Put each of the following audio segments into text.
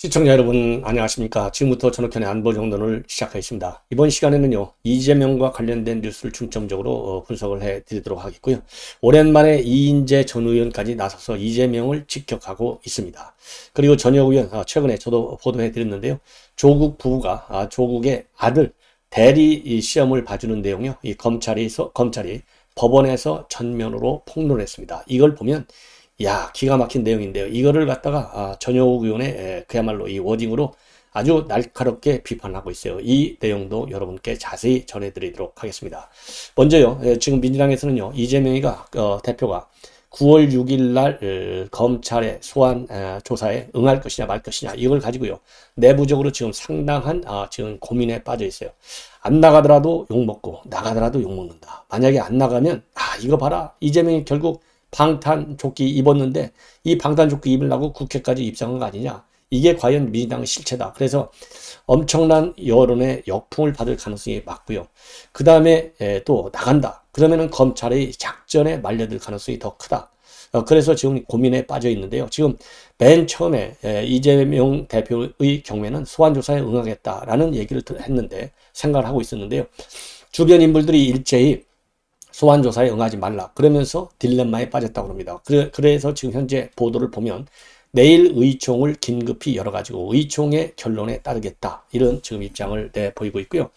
시청자 여러분 안녕하십니까. 지금부터 전욱현의 안보정론을 시작하겠습니다. 이번 시간에는요, 이재명과 관련된 뉴스를 중점적으로 분석을 해드리도록 하겠고요. 오랜만에 이인재 전 의원까지 나서서 이재명을 직격하고 있습니다. 그리고 전혁 의원, 최근에 저도 보도해드렸는데요. 조국 부부가 조국의 아들 대리 시험을 봐주는 내용이요. 이 검찰이 법원에서 전면으로 폭로했습니다. 이걸 보면 야, 기가 막힌 내용인데요. 이거를 갖다가 전효국 의원의 그야말로 이 워딩으로 아주 날카롭게 비판하고 있어요. 이 내용도 여러분께 자세히 전해드리도록 하겠습니다. 먼저요, 지금 민주당에서는요, 이재명이가 대표가 9월 6일 날 검찰의 소환 조사에 응할 것이냐 말 것이냐 이걸 가지고요, 내부적으로 지금 상당한 지금 고민에 빠져 있어요. 안 나가더라도 욕먹고 나가더라도 욕먹는다. 만약에 안 나가면 이거 봐라, 이재명이 결국 방탄조끼 입었는데 이 방탄조끼 입으려고 국회까지 입성한 거 아니냐. 이게 과연 민주당의 실체다. 그래서 엄청난 여론의 역풍을 받을 가능성이 많고요. 그 다음에 또 나간다. 그러면은 검찰의 작전에 말려들 가능성이 더 크다. 그래서 지금 고민에 빠져 있는데요. 지금 맨 처음에 이재명 대표의 경우에는 소환조사에 응하겠다라는 얘기를 했는데, 생각을 하고 있었는데요. 주변 인물들이 일제히 소환조사에 응하지 말라 그러면서 딜레마에 빠졌다고 합니다. 그래서 지금 현재 보도를 보면 내일 의총을 긴급히 열어가지고 의총의 결론에 따르겠다, 이런 지금 입장을 내보이고 있고요.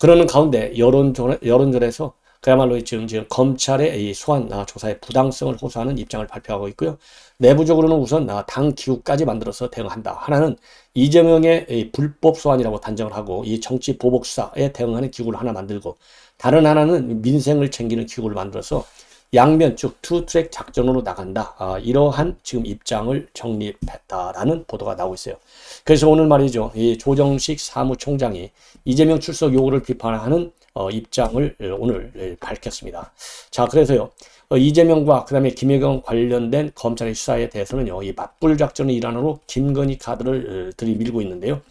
그러는 가운데 여론전에서 그야말로 지금 검찰의 이 소환 조사의 부당성을 호소하는 입장을 발표하고 있고요. 내부적으로는 우선 당 기구까지 만들어서 대응한다. 하나는 이재명의 이 불법 소환이라고 단정을 하고 이 정치 보복 수사에 대응하는 기구를 하나 만들고, 다른 하나는 민생을 챙기는 기구를 만들어서 양면 즉 투트랙 작전으로 나간다. 이러한 지금 입장을 정립했다라는 보도가 나오고 있어요. 그래서 오늘 말이죠, 이 조정식 사무총장이 이재명 출석 요구를 비판하는 입장을 오늘 밝혔습니다. 자, 그래서요, 이재명과 그다음에 김혜경 관련된 검찰의 수사에 대해서는요, 이 맞불 작전의 일환으로 김건희 카드를 들이밀고 있는데요.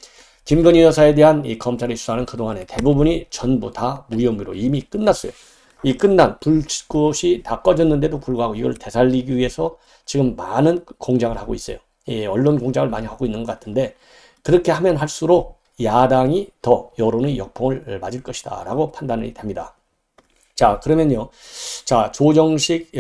김건희 여사에 대한 이 검찰의 수사는 그동안에 대부분이 전부 다 무혐의로 이미 끝났어요. 이 끝난 불꽃이 다 꺼졌는데도 불구하고 이걸 되살리기 위해서 지금 많은 공작을 하고 있어요. 예, 언론 공작을 많이 하고 있는 것 같은데, 그렇게 하면 할수록 야당이 더 여론의 역풍을 맞을 것이다 라고 판단이 됩니다. 자, 그러면요, 자, 조정식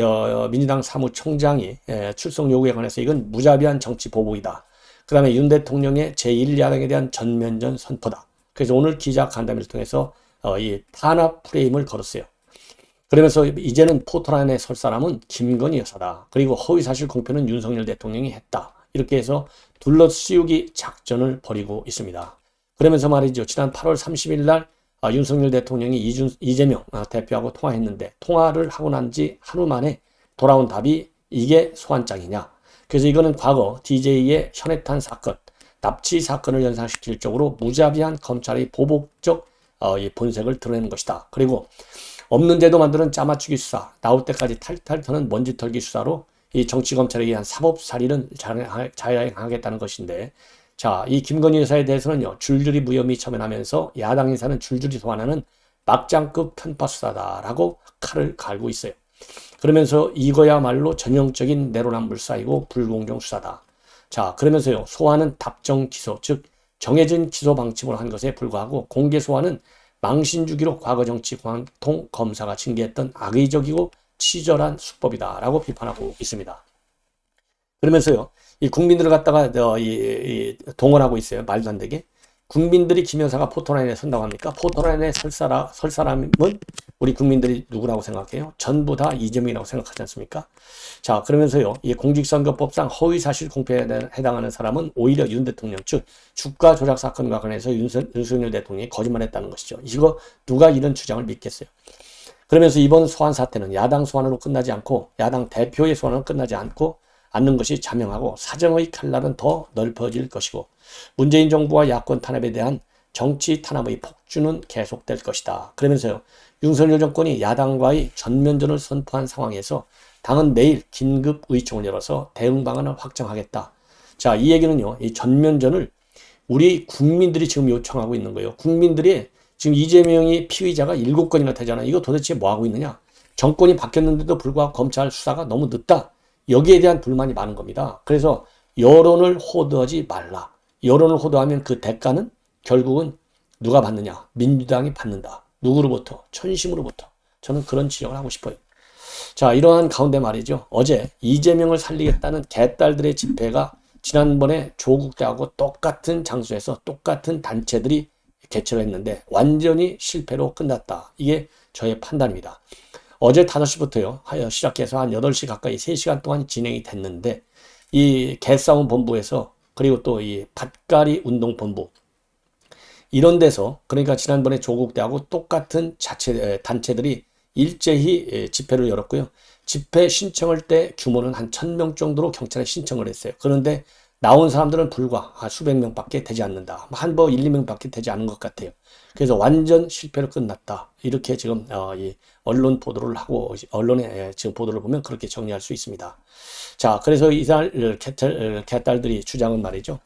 민주당 사무총장이 출석 요구에 관해서 이건 무자비한 정치 보복이다. 그 다음에 윤 대통령의 제1야당에 대한 전면전 선포다. 그래서 오늘 기자 간담회를 통해서 이 탄압 프레임을 걸었어요. 그러면서 이제는 포털 안에 설 사람은 김건희 여사다. 그리고 허위사실 공표는 윤석열 대통령이 했다. 이렇게 해서 둘러씌우기 작전을 벌이고 있습니다. 그러면서 말이죠, 지난 8월 30일 날 윤석열 대통령이 이재명 대표하고 통화했는데, 통화를 하고 난 지 하루 만에 돌아온 답이 이게 소환장이냐. 그래서 이거는 과거 DJ의 현해탄 사건, 납치 사건을 연상시킬 쪽으로 무자비한 검찰의 보복적 본색을 드러내는 것이다. 그리고 없는데도 만드는 짜맞추기 수사, 나올 때까지 탈탈 터는 먼지 털기 수사로 이 정치검찰에 의한 사법살인은 자행하겠다는 것인데, 자, 이 김건희 여사에 대해서는요, 줄줄이 무혐의 처면하면서 야당 인사는 줄줄이 소환하는 막장급 편파 수사다라고 칼을 갈고 있어요. 그러면서 이거야말로 전형적인 내로남불 사이고 불공정 수사다. 자, 그러면서요, 소환은 답정 기소, 즉 정해진 기소 방침으로 한 것에 불과하고, 공개 소환은 망신 주기로 과거 정치 관통 검사가 징계했던 악의적이고 치졸한 수법이다라고 비판하고 있습니다. 그러면서요, 이 국민들을 갖다가 동원하고 있어요. 말도 안 되게. 국민들이 김 여사가 포토라인에 선다고 합니까? 포토라인에 설 사람은 우리 국민들이 누구라고 생각해요? 전부 다 이재명이라고 생각하지 않습니까? 자, 그러면서요, 이 공직선거법상 허위사실 공표에 해당하는 사람은 오히려 윤 대통령, 즉 주가 조작 사건과 관련해서 윤석열 대통령이 거짓말했다는 것이죠. 이거 누가 이런 주장을 믿겠어요? 그러면서 이번 소환 사태는 야당 소환으로 끝나지 않고, 야당 대표의 소환으로 끝나지 않는 것이 자명하고, 사정의 칼날은 더 넓어질 것이고, 문재인 정부와 야권 탄압에 대한 정치 탄압의 폭주는 계속될 것이다. 그러면서요, 윤석열 정권이 야당과의 전면전을 선포한 상황에서 당은 내일 긴급 의총을 열어서 대응 방안을 확정하겠다. 자, 이 얘기는요, 이 전면전을 우리 국민들이 지금 요청하고 있는 거예요. 국민들이 지금 이재명이 피의자가 7건이나 되잖아. 이거 도대체 뭐 하고 있느냐? 정권이 바뀌었는데도 불구하고 검찰 수사가 너무 늦다. 여기에 대한 불만이 많은 겁니다. 그래서 여론을 호도하지 말라. 여론을 호도하면 그 대가는 결국은 누가 받느냐? 민주당이 받는다. 누구로부터? 천심으로부터. 저는 그런 지적을 하고 싶어요. 자, 이러한 가운데 말이죠. 어제 이재명을 살리겠다는 개딸들의 집회가 지난번에 조국 때하고 똑같은 장소에서 똑같은 단체들이 개최를 했는데 완전히 실패로 끝났다. 이게 저의 판단입니다. 어제 5시부터요. 시작해서 한 8시 가까이 3시간 동안 진행이 됐는데 이 개싸움 본부에서 그리고 또 이 밭가리 운동본부 이런 데서 그러니까 지난번에 조국 때하고 똑같은 단체들이 일제히 집회를 열었고요. 집회 신청할 때 규모는 한 1000명 정도로 경찰에 신청을 했어요. 그런데 나온 사람들은 불과 수백 명밖에 되지 않는다. 한 1, 2명밖에 되지 않은 것 같아요. 그래서 완전 실패로 끝났다. 이렇게 지금 이 언론 보도를 하고 언론의 지금 보도를 보면 그렇게 정리할 수 있습니다. 자, 그래서 이날 개딸들이 주장은 말이죠.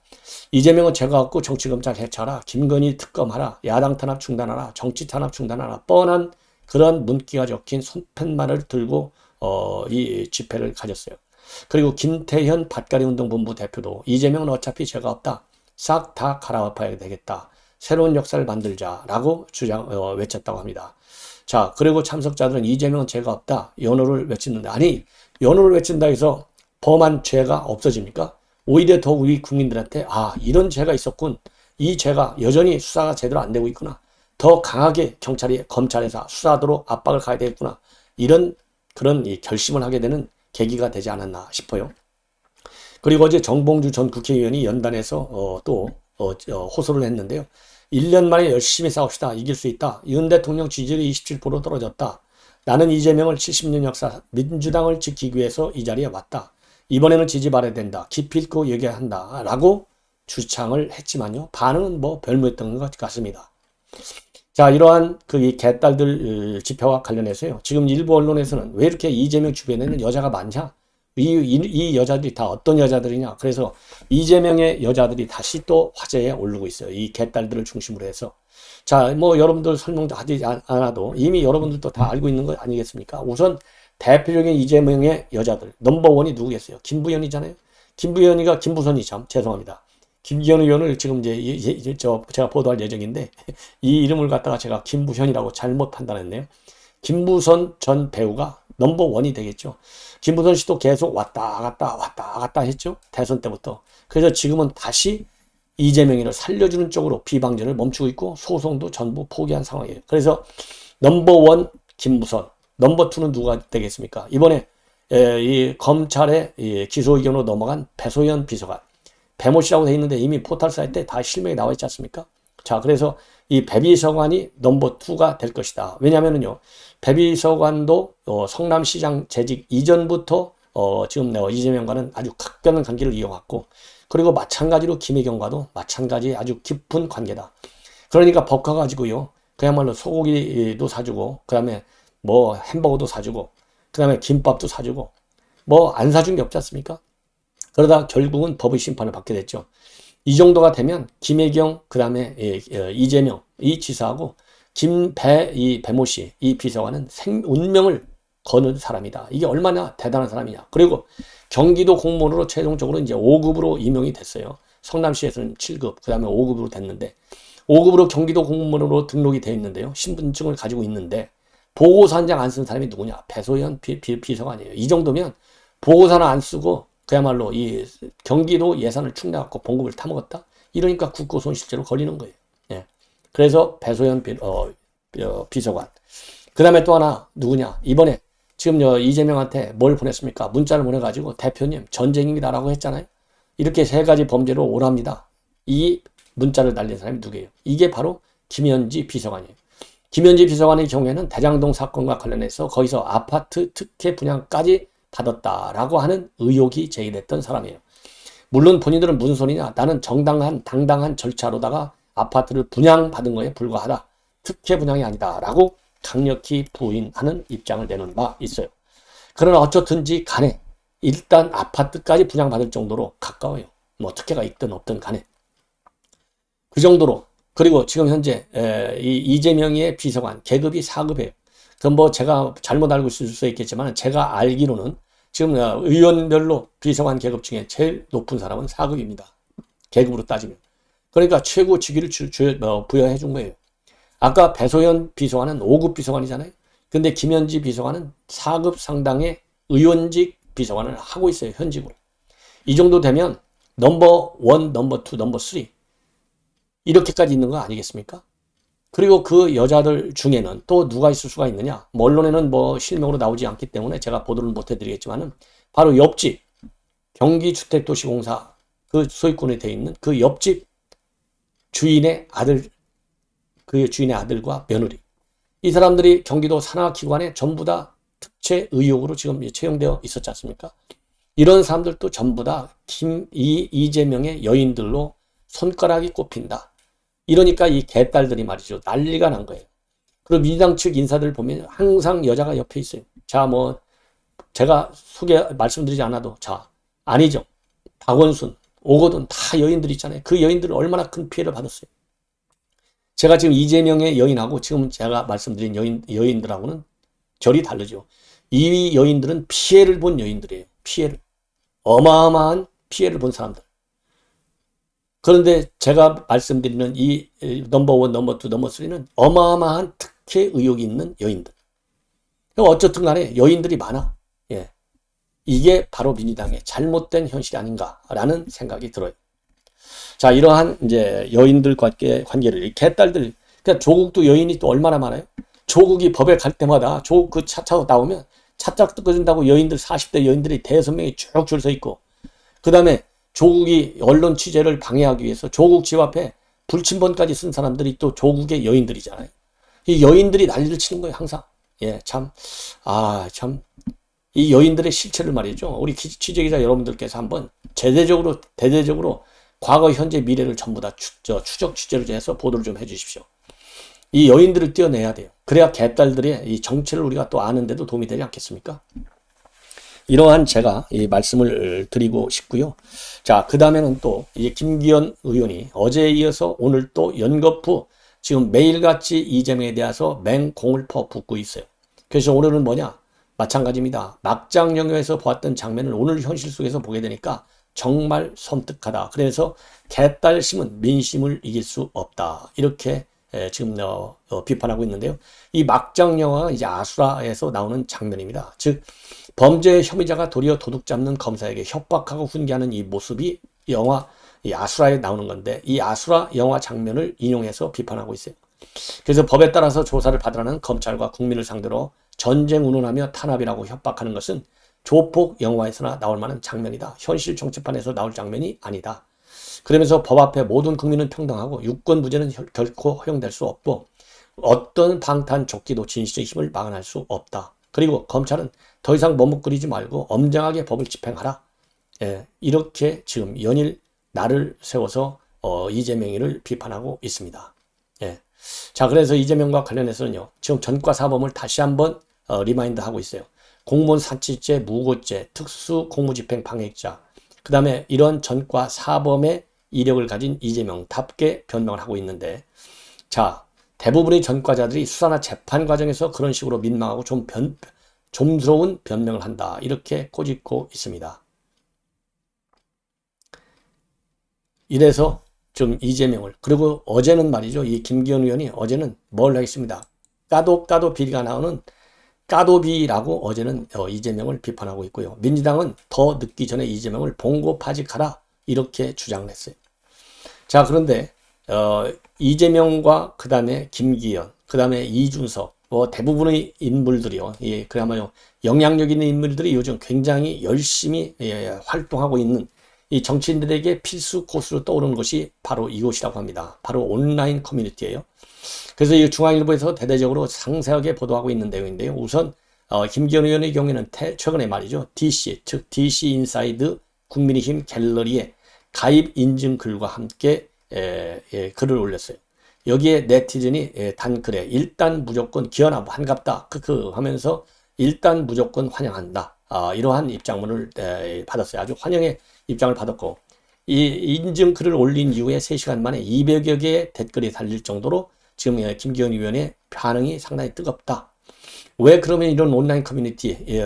이재명은 죄가 없고 정치검찰 해체하라. 김건희 특검하라. 야당 탄압 중단하라. 정치 탄압 중단하라. 뻔한 그런 문기가 적힌 손팻말을 들고 이 집회를 가졌어요. 그리고 김태현 밭가리운동본부 대표도 이재명은 어차피 죄가 없다. 싹 다 갈아엎어야 되겠다. 새로운 역사를 만들자라고 외쳤다고 합니다. 자, 그리고 참석자들은 이재명은 죄가 없다. 연호를 외치는데 아니 연호를 외친다 해서 범한 죄가 없어집니까? 오히려 더 우리 국민들한테 이런 죄가 있었군. 이 죄가 여전히 수사가 제대로 안 되고 있구나. 더 강하게 검찰에서 수사하도록 압박을 가야 되겠구나. 이런 그런 이 결심을 하게 되는 계기가 되지 않았나 싶어요. 그리고 어제 정봉주 전 국회의원이 연단에서 호소를 했는데요. 1년 만에 열심히 싸웁시다. 이길 수 있다. 윤 대통령 지지율이 27% 떨어졌다. 나는 이재명을 70년 역사 민주당을 지키기 위해서 이 자리에 왔다. 이번에는 지지 말아야 된다. 기필 있고 얘기한다. 라고 주창을 했지만요. 반응은 별무했던 것 같습니다. 자, 이러한 이 개딸들 집회와 관련해서요. 지금 일부 언론에서는 왜 이렇게 이재명 주변에는 여자가 많냐? 이 여자들이 다 어떤 여자들이냐? 그래서 이재명의 여자들이 다시 또 화제에 오르고 있어요. 이 개딸들을 중심으로 해서. 자, 여러분들 설명하지 않아도 이미 여러분들도 다 알고 있는 거 아니겠습니까? 우선 대표적인 이재명의 여자들 넘버원이 누구겠어요? 김부연이잖아요. 김부연이가 김부선이죠. 죄송합니다. 김기현 의원을 지금 제가 보도할 예정인데 이 이름을 갖다가 제가 김부현이라고 잘못 판단했네요. 김부선 전 배우가 넘버원이 되겠죠. 김부선 씨도 계속 왔다 갔다 했죠. 대선 때부터. 그래서 지금은 다시 이재명이를 살려주는 쪽으로 비방전을 멈추고 있고 소송도 전부 포기한 상황이에요. 그래서 넘버원 김부선, 넘버2는 누가 되겠습니까? 이번에 이 검찰의 기소 의견으로 넘어간 배소연 비서관. 배모 씨라고 돼 있는데 이미 포털 사이트에 다 실명이 나와 있지 않습니까? 자, 그래서 이 배비서관이 넘버2가 될 것이다. 왜냐면은요, 배비서관도 성남시장 재직 이전부터 지금 이재명과는 아주 각별한 관계를 이어왔고, 그리고 마찬가지로 김혜경과도 마찬가지 아주 깊은 관계다. 그러니까 법카 가지고요, 그야말로 소고기도 사주고, 그 다음에 햄버거도 사주고, 그 다음에 김밥도 사주고, 안 사준 게 없지 않습니까? 그러다 결국은 법의 심판을 받게 됐죠. 이 정도가 되면 김혜경, 그 다음에 이재명, 이 지사하고 이 배모 씨, 이 비서관은 운명을 거는 사람이다. 이게 얼마나 대단한 사람이냐. 그리고 경기도 공무원으로 최종적으로 이제 5급으로 임용이 됐어요. 성남시에서는 7급, 그 다음에 5급으로 됐는데 5급으로 경기도 공무원으로 등록이 되어 있는데요. 신분증을 가지고 있는데 보고서 한 장 안 쓴 사람이 누구냐? 배소연 비서관이에요. 이 정도면 보고서는 안 쓰고 그야말로 이 경기도 예산을 축내갖고 봉급을 타먹었다? 이러니까 국고손실죄로 걸리는 거예요. 예. 그래서 배소연 비서관. 그 다음에 또 하나 누구냐? 이번에 지금 이재명한테 뭘 보냈습니까? 문자를 보내가지고 대표님 전쟁입니다라고 했잖아요. 이렇게 3가지 범죄로 오랍니다. 이 문자를 날린 사람이 누구예요? 이게 바로 김현지 비서관이에요. 김현지 비서관의 경우에는 대장동 사건과 관련해서 거기서 아파트 특혜 분양까지 받았다라고 하는 의혹이 제기됐던 사람이에요. 물론 본인들은 무슨 소리냐? 나는 당당한 절차로다가 아파트를 분양받은 거에 불과하다. 특혜 분양이 아니다라고 강력히 부인하는 입장을 내놓은 바 있어요. 그러나 어쨌든지 간에 일단 아파트까지 분양받을 정도로 가까워요. 특혜가 있든 없든 간에. 그 정도로. 그리고 지금 현재 이재명의 비서관 계급이 4급이에요. 그건 제가 잘못 알고 있을 수 있겠지만 제가 알기로는 지금 의원별로 비서관 계급 중에 제일 높은 사람은 4급입니다. 계급으로 따지면. 그러니까 최고 직위를 부여해 준 거예요. 아까 배소연 비서관은 5급 비서관이잖아요. 근데 김현지 비서관은 4급 상당의 의원직 비서관을 하고 있어요. 현직으로. 이 정도 되면 넘버 1, 넘버 2, 넘버 3 이렇게까지 있는 거 아니겠습니까? 그리고 그 여자들 중에는 또 누가 있을 수가 있느냐? 언론에는 뭐 실명으로 나오지 않기 때문에 제가 보도를 못 해드리겠지만은 바로 옆집 경기주택도시공사 그 소유권이 되어 있는 그 옆집 주인의 아들, 그 주인의 아들과 며느리. 이 사람들이 경기도 산하기관에 전부 다 특채 의혹으로 지금 채용되어 있었지 않습니까? 이런 사람들도 전부 다 이재명의 여인들로 손가락이 꼽힌다. 이러니까 이 개딸들이 말이죠. 난리가 난 거예요. 그리고 민주당 측 인사들 보면 항상 여자가 옆에 있어요. 자, 뭐 제가 말씀드리지 않아도 자, 아니죠. 박원순, 오거돈 다 여인들 있잖아요. 그 여인들은 얼마나 큰 피해를 받았어요. 제가 지금 이재명의 여인하고 지금 제가 말씀드린 여인들하고는 결이 다르죠. 이 여인들은 피해를 본 여인들이에요. 피해를. 어마어마한 피해를 본 사람들. 그런데 제가 말씀드리는 이 넘버 1, 넘버 2, 넘버 3는 어마어마한 특혜 의혹이 있는 여인들. 어쨌든 간에 여인들이 많아. 예. 이게 바로 민주당의 잘못된 현실이 아닌가라는 생각이 들어요. 자, 이러한 이제 여인들과의 관계를, 이 개딸들, 그러니까 조국도 여인이 또 얼마나 많아요? 조국이 법에 갈 때마다 조국 그 차 타고 나오면 차짝 뜯어진다고 여인들 40대 여인들이 대여섯 명이 쭉 줄 서 있고, 그 다음에 조국이 언론 취재를 방해하기 위해서 조국 집 앞에 불침번까지 쓴 사람들이 또 조국의 여인들이잖아요. 이 여인들이 난리를 치는 거예요, 항상. 예, 참, 이 여인들의 실체를 말이죠. 우리 취재기자 여러분들께서 한번 대대적으로 과거, 현재, 미래를 전부 다 추적 취재를 해서 보도를 좀 해주십시오. 이 여인들을 떼어내야 돼요. 그래야 개딸들의 이 정체를 우리가 또 아는데도 도움이 되지 않겠습니까? 이러한 제가 이 말씀을 드리고 싶고요. 자, 그 다음에는 또 이제 김기현 의원이 어제에 이어서 오늘 또 연거푸 지금 매일같이 이재명에 대해서 맹공을 퍼붓고 있어요. 그래서 오늘은 뭐냐? 마찬가지입니다. 막장 영화에서 보았던 장면을 오늘 현실 속에서 보게 되니까 정말 섬뜩하다. 그래서 개딸심은 민심을 이길 수 없다. 이렇게 지금 비판하고 있는데요. 이 막장 영화가 이제 아수라에서 나오는 장면입니다. 즉 범죄 혐의자가 도리어 도둑 잡는 검사에게 협박하고 훈계하는 이 모습이 영화 이 아수라에 나오는 건데, 이 아수라 영화 장면을 인용해서 비판하고 있어요. 그래서 법에 따라서 조사를 받으라는 검찰과 국민을 상대로 전쟁 운운하며 탄압이라고 협박하는 것은 조폭 영화에서나 나올 만한 장면이다. 현실 정치판에서 나올 장면이 아니다. 그러면서 법 앞에 모든 국민은 평등하고 유권무죄는 결코 허용될 수 없고 어떤 방탄조끼도 진실의 힘을 막아낼 수 없다. 그리고 검찰은 더 이상 머뭇거리지 말고 엄정하게 법을 집행하라. 예, 이렇게 지금 연일 날을 세워서 이재명이를 비판하고 있습니다. 예. 자, 그래서 이재명과 관련해서는요, 지금 전과사범을 다시 한번 리마인드하고 있어요. 공무원 사치죄, 무고죄, 특수 공무집행 방해죄, 그 다음에 이런 전과 사범의 이력을 가진 이재명답게 변명을 하고 있는데, 자, 대부분의 전과자들이 수사나 재판 과정에서 그런 식으로 민망하고 좀스러운 변명을 한다. 이렇게 꼬집고 있습니다. 이래서 좀 이재명을, 그리고 어제는 말이죠. 이 김기현 의원이 어제는 뭘 하겠습니다. 까도 비리가 나오는 까도비라고 어제는 이재명을 비판하고 있고요. 민주당은 더 늦기 전에 이재명을 봉고파직하라 이렇게 주장을 했어요. 자, 그런데 이재명과 그 다음에 김기현, 그 다음에 이준석, 대부분의 인물들이요. 예, 그야말로 영향력 있는 인물들이 요즘 굉장히 열심히 활동하고 있는 이 정치인들에게 필수 코스로 떠오르는 것이 바로 이곳이라고 합니다. 바로 온라인 커뮤니티예요. 그래서 이 중앙일보에서 대대적으로 상세하게 보도하고 있는 내용인데요. 우선 김기현 의원의 경우에는 최근에 말이죠. DC, 즉 DC 인사이드 국민의힘 갤러리에 가입 인증 글과 함께 글을 올렸어요. 여기에 네티즌이 단글에 일단 무조건 기현아 반갑다 크크 하면서 일단 무조건 환영한다. 이러한 입장문을 받았어요. 아주 환영의 입장을 받았고, 이 인증 글을 올린 이후에 3시간 만에 200여 개의 댓글이 달릴 정도로 지금 김기현 의원의 반응이 상당히 뜨겁다. 왜 그러면 이런 온라인 커뮤니티에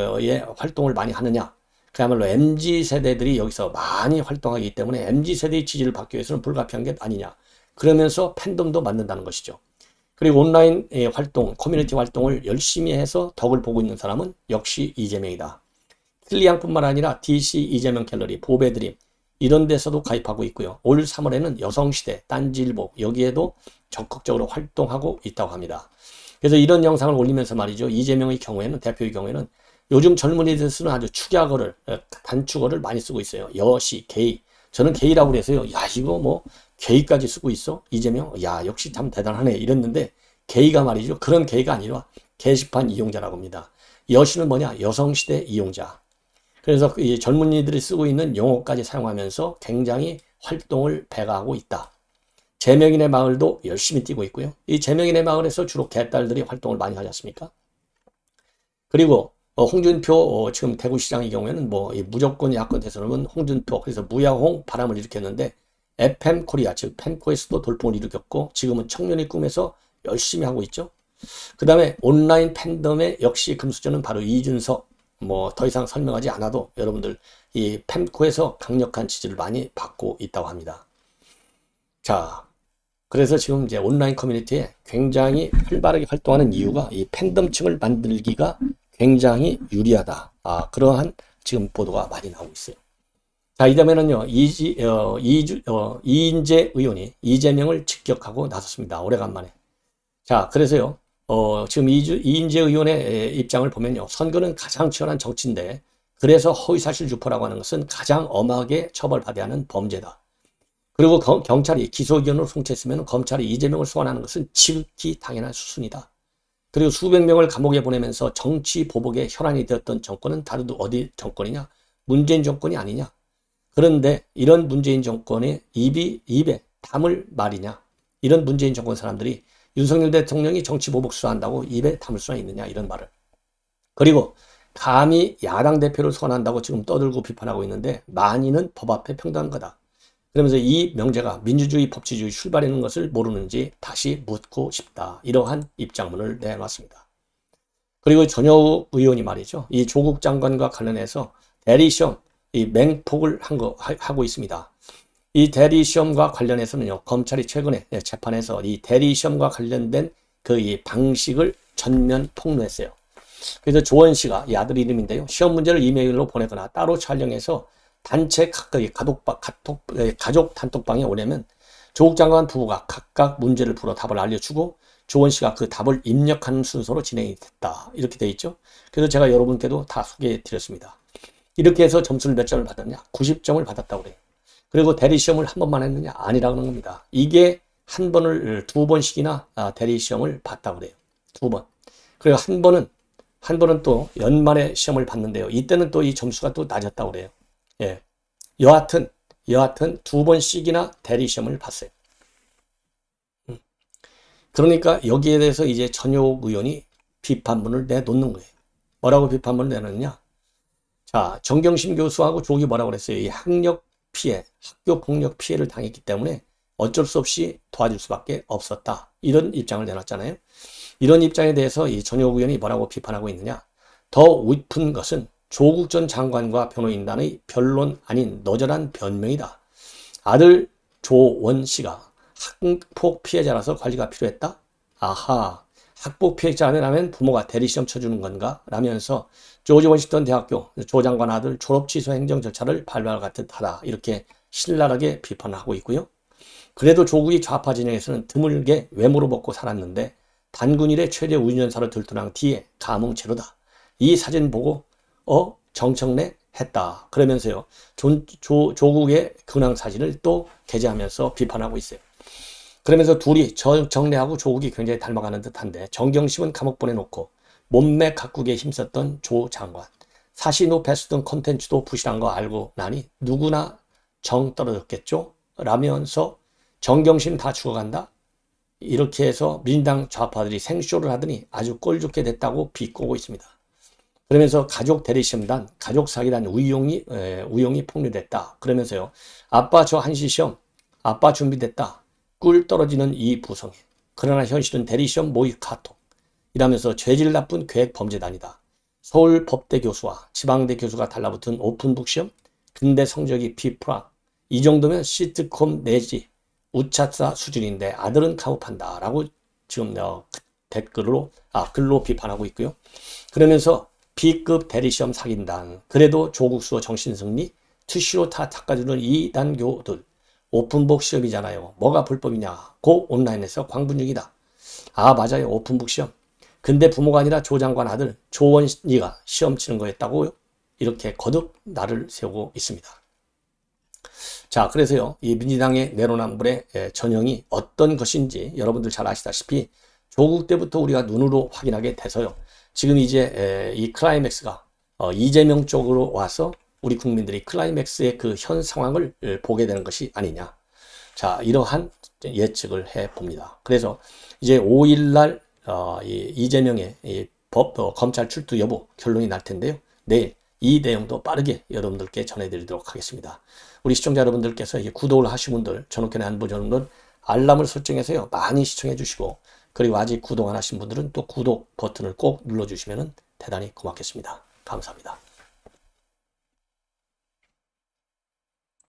활동을 많이 하느냐? 그야말로 MZ세대들이 여기서 많이 활동하기 때문에 MZ세대의 지지를 받기 위해서는 불가피한 게 아니냐. 그러면서 팬덤도 만든다는 것이죠. 그리고 온라인 활동, 커뮤니티 활동을 열심히 해서 덕을 보고 있는 사람은 역시 이재명이다. 킬리양뿐만 아니라 DC 이재명 갤러리, 보배드림 이런 데서도 가입하고 있고요. 올 3월에는 여성시대, 딴지일보 여기에도 적극적으로 활동하고 있다고 합니다. 그래서 이런 영상을 올리면서 말이죠. 이재명의 경우에는, 대표의 경우에는 요즘 젊은이들 쓰는 아주 축약어를, 단축어를 많이 쓰고 있어요. 여시, 게이. 저는 게이라고 그래서요. 야, 이거 뭐 게이까지 쓰고 있어? 이재명? 야, 역시 참 대단하네. 이랬는데 게이가 말이죠. 그런 게이가 아니라 게시판 이용자라고 합니다. 여시는 뭐냐? 여성시대 이용자. 그래서 이 젊은이들이 쓰고 있는 용어까지 사용하면서 굉장히 활동을 배가하고 있다. 제명인의 마을도 열심히 뛰고 있고요. 이 제명인의 마을에서 주로 개딸들이 활동을 많이 하지 않습니까? 그리고 홍준표 지금 대구시장의 경우에는 뭐 무조건 야권 대선은 홍준표 그래서 무야홍 바람을 일으켰는데 FM 코리아 즉 펜코에서도 돌풍을 일으켰고 지금은 청년의 꿈에서 열심히 하고 있죠. 그 다음에 온라인 팬덤의 역시 금수저는 바로 이준석 뭐 더 이상 설명하지 않아도 여러분들 이 펜코에서 강력한 지지를 많이 받고 있다고 합니다. 자, 그래서 지금 이제 온라인 커뮤니티에 굉장히 활발하게 활동하는 이유가 이 팬덤층을 만들기가 굉장히 유리하다. 그러한 지금 보도가 많이 나오고 있어요. 자, 이다음에는요, 이인재 의원이 이재명을 직격하고 나섰습니다. 오래간만에. 자, 그래서요, 지금 이인재 의원의 입장을 보면요, 선거는 가장 치열한 정치인데, 그래서 허위사실 유포라고 하는 것은 가장 엄하게 처벌받아야 하는 범죄다. 그리고 경찰이 기소의견으로 송치했으면 검찰이 이재명을 소환하는 것은 지극히 당연한 수순이다. 그리고 수백 명을 감옥에 보내면서 정치 보복의 혈안이 되었던 정권은 다른 어디 정권이냐? 문재인 정권이 아니냐? 그런데 이런 문재인 정권의 입에 담을 말이냐? 이런 문재인 정권 사람들이 윤석열 대통령이 정치 보복 수사한다고 입에 담을 수가 있느냐? 이런 말을. 그리고 감히 야당 대표를 소환한다고 지금 떠들고 비판하고 있는데 만인은 법 앞에 평등한 거다. 그러면서 이 명제가 민주주의, 법치주의 출발하는 것을 모르는지 다시 묻고 싶다. 이러한 입장문을 내놨습니다. 그리고 전효 의원이 말이죠. 이 조국 장관과 관련해서 대리시험, 이 맹폭을 하고 있습니다. 이 대리시험과 관련해서는요, 검찰이 최근에 재판에서 이 대리시험과 관련된 이 방식을 전면 폭로했어요. 그래서 조원 씨가 이 아들 이름인데요. 시험 문제를 이메일로 보내거나 따로 촬영해서 단체 가족 단톡방에 오려면 조국 장관 부부가 각각 문제를 풀어 답을 알려주고 조원 씨가 그 답을 입력하는 순서로 진행이 됐다. 이렇게 돼 있죠. 그래서 제가 여러분께도 다 소개해 드렸습니다. 이렇게 해서 점수를 몇 점을 받았냐? 90점을 받았다고 그래요. 그리고 대리시험을 한 번만 했느냐? 아니라고 하는 겁니다. 이게 한 번을 두 번씩이나 대리시험을 봤다고 그래요. 두 번. 그리고 한 번은 또 연말에 시험을 봤는데요. 이때는 또 이 점수가 또 낮았다고 그래요. 예. 여하튼 두 번씩이나 대리시험을 봤어요. 그러니까 여기에 대해서 이제 전효 의원이 비판문을 내놓는 거예요. 뭐라고 비판문을 내놓느냐? 자, 정경심 교수하고 조국이 뭐라고 그랬어요? 이 학력 피해, 학교 폭력 피해를 당했기 때문에 어쩔 수 없이 도와줄 수밖에 없었다. 이런 입장을 내놨잖아요. 이런 입장에 대해서 이 전효 의원이 뭐라고 비판하고 있느냐? 더 웃픈 것은 조국 전 장관과 변호인단의 변론 아닌 너절한 변명이다. 아들 조원 씨가 학폭 피해자라서 관리가 필요했다? 아하, 학폭 피해자라면 부모가 대리시험 쳐주는 건가? 라면서 조지 워싱턴 대학교 조 장관 아들 졸업 취소 행정 절차를 밟아갈 듯하다. 이렇게 신랄하게 비판을 하고 있고요. 그래도 조국이 좌파 진영에서는 드물게 외모로 먹고 살았는데 단군일의 최대 우연사를 들통한 뒤에 감흥 제로다. 이 사진 보고 정청래 했다. 그러면서요. 조국의 근황 사진을 또 게재하면서 비판하고 있어요. 그러면서 둘이 정청래하고 조국이 굉장히 닮아가는 듯한데 정경심은 감옥 보내놓고 몸매 가꾸기에 힘썼던 조 장관. 사시노 패스던 콘텐츠도 부실한 거 알고 나니 누구나 정 떨어졌겠죠? 라면서 정경심 다 죽어간다? 이렇게 해서 민주당 좌파들이 생쇼를 하더니 아주 꼴좋게 됐다고 비꼬고 있습니다. 그러면서 가족 대리시험단, 가족 사기단 우용이 폭로됐다. 그러면서요. 아빠 저 한시 시험, 아빠 준비됐다. 꿀 떨어지는 이 부성애. 그러나 현실은 대리시험 모의 카톡. 이라면서 죄질 나쁜 계획 범죄단이다. 서울 법대 교수와 지방대 교수가 달라붙은 오픈북 시험, 근대 성적이 B+, 이 정도면 시트콤 내지 우차사 수준인데 아들은 카우판다 라고 지금 글로 비판하고 있고요. 그러면서 B급 대리시험 사기단, 그래도 조국수어 정신승리, 투시로 다 닦아주는 2단교들, 오픈북 시험이잖아요. 뭐가 불법이냐? 고 온라인에서 광분 중이다. 아, 맞아요. 오픈북 시험. 근데 부모가 아니라 조 장관 아들 조원리가 시험 치는 거였다고 이렇게 거듭 날을 세우고 있습니다. 자, 그래서요, 이 민주당의 내로남불의 전형이 어떤 것인지 여러분들 잘 아시다시피 조국 때부터 우리가 눈으로 확인하게 돼서요. 지금 이제 이 클라이맥스가 이재명 쪽으로 와서 우리 국민들이 클라이맥스의 그 현 상황을 보게 되는 것이 아니냐. 자, 이러한 예측을 해 봅니다. 그래서 이제 5일날 이재명의 검찰 출두 여부 결론이 날 텐데요. 내일 이 내용도 빠르게 여러분들께 전해드리도록 하겠습니다. 우리 시청자 여러분들께서 이제 구독을 하신 분들, 전옥현의 안보정론 알람을 설정해서요 많이 시청해 주시고, 그리고 아직 구독 안 하신 분들은 또 구독 버튼을 꼭 눌러주시면 대단히 고맙겠습니다. 감사합니다.